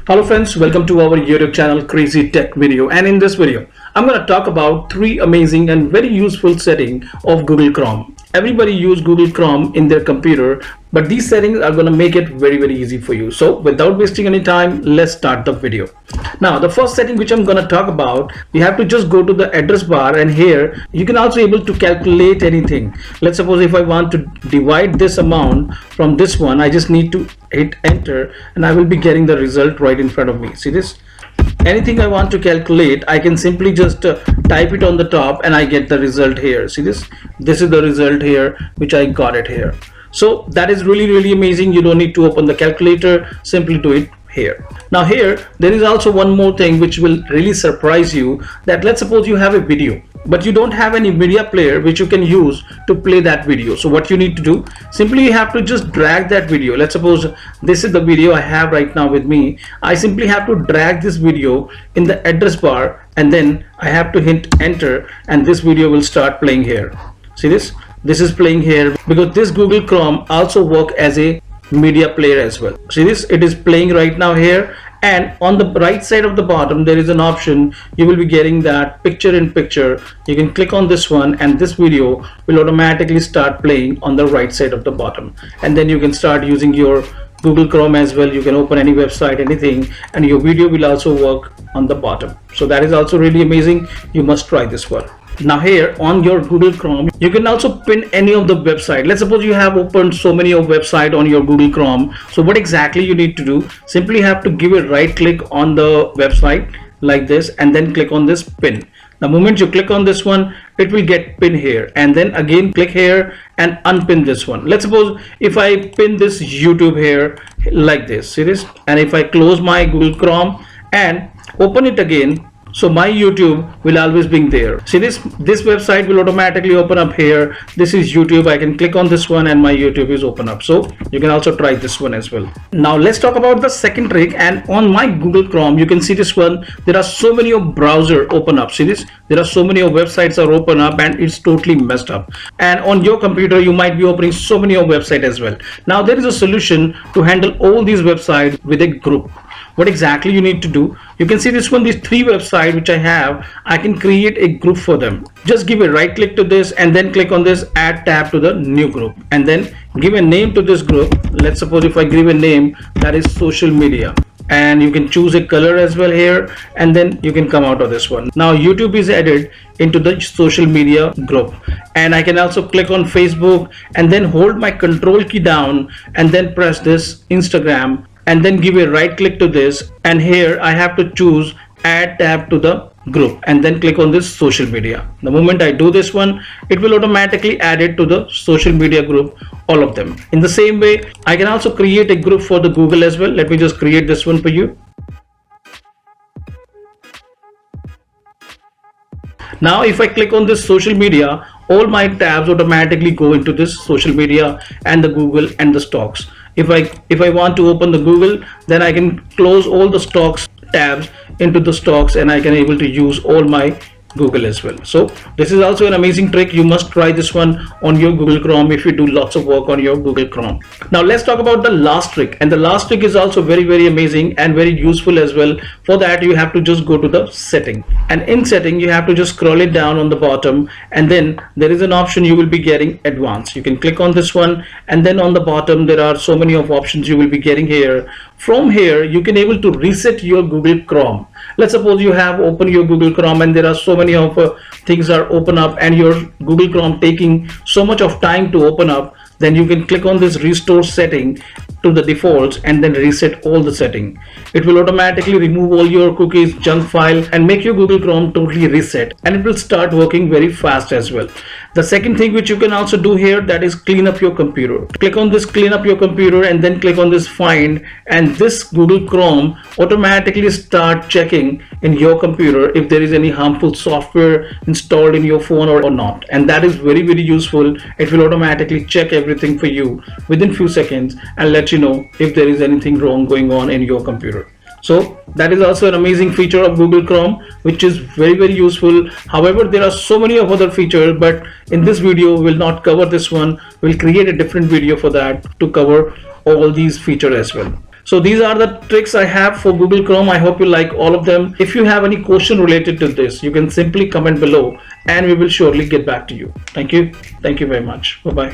Hello friends, welcome to our YouTube channel Crazy Tech Video, and in this video I'm going to talk about three amazing and very useful settings of Google Chrome. Everybody use Google Chrome in their computer, but these settings are going to make it very easy for you. So without wasting any time, let's start the video. Now the first setting which I'm going to talk about, you have to just go to the address bar, and here you can also able to calculate anything. Let's suppose if I want to divide this amount from this one, I just need to hit enter and I will be getting the result right in front of me. See this? Anything I want to calculate, I can simply just type it on the top and I get the result here. See this? This is the result here which I got it here. So that is really amazing. You don't need to open the calculator, simply do it here. Now here there is also one more thing which will really surprise you, that let's suppose you have a video but you don't have any media player which you can use to play that video. So what you need to do, simply you have to just drag that video. Let's suppose this is the video I have right now with me. I simply have to drag this video in the address bar and then I have to hit enter and this video will start playing here. See this? This is playing here because this Google Chrome also work as a media player as well. See this? It is playing right now here, and on the right side of the bottom there is an option. You will be getting that picture in picture. You can click on this one and this video will automatically start playing on the right side of the bottom, and then you can start using your Google Chrome as well. You can open any website, anything, and your video will also work on the bottom. So that is also really amazing. You must try this one. Now here on your Google Chrome, you can also pin any of the website. Let's suppose you have opened so many of website on your Google Chrome. So what exactly you need to do, simply have to give a right click on the website like this and then click on this pin. The moment you click on this one, it will get pin here, and then again click here and unpin this one. Let's suppose if I pin this YouTube here like this, see this, and if I close my Google Chrome and open it again, so my YouTube will always be there. See this website will automatically open up here. This is YouTube. I can click on this one and my YouTube is open up. So you can also try this one as well. Now let's talk about the second trick. And on my Google Chrome, you can see this one. There are so many of browser open up. See this? There are so many of websites are open up and it's totally messed up. And on your computer, you might be opening so many of websites as well. Now there is a solution to handle all these websites with a group. What exactly you need to do, you can see this one, these three websites which I have, I can create a group for them. Just give a right click to this and then click on this add tab to the new group and then give a name to this group. Let's suppose if I give a name that is social media, and you can choose a color as well here, and then you can come out of this one. Now YouTube is added into the social media group, and I can also click on Facebook and then hold my control key down and then press this Instagram and then give a right click to this, and here I have to choose add tab to the group and then click on this social media. The moment I do this one, it will automatically add it to the social media group, all of them. In the same way, I can also create a group for the Google as well. Let me just create this one for you. Now if I click on this social media, all my tabs automatically go into this social media and the Google and the stocks. If I want to open the Google, then I can close all the stocks tabs into the stocks and I can able to use all my Google as well. So this is also an amazing trick. You must try this one on your Google Chrome if you do lots of work on your Google Chrome. Now let's talk about the last trick, and the last trick is also very amazing and very useful as well. For that you have to just go to the setting, and in setting you have to just scroll it down on the bottom, and then there is an option you will be getting advanced. You can click on this one, and then on the bottom there are so many of options you will be getting here. From here you can able to reset your Google Chrome. Let's suppose you have opened your Google Chrome and there are so many of things are open up and your Google Chrome taking so much of time to open up. Then you can click on this restore setting to the defaults and then reset all the setting. It will automatically remove all your cookies, junk file, and make your Google Chrome totally reset, and it will start working very fast as well. The second thing which you can also do here, that is clean up your computer. Click on this clean up your computer and then click on this find, and this Google Chrome automatically start checking in your computer if there is any harmful software installed in your phone or not, and that is very useful. It will automatically check everything for you within few seconds and let you know if there is anything wrong going on in your computer. So that is also an amazing feature of Google Chrome, which is very useful. However, there are so many of other features, but in this video we will not cover this one. We'll create a different video for that to cover all these features as well. So these are the tricks I have for Google Chrome. I hope you like all of them. If you have any question related to this, you can simply comment below and we will surely get back to you. Thank you. Thank you very much. Bye bye.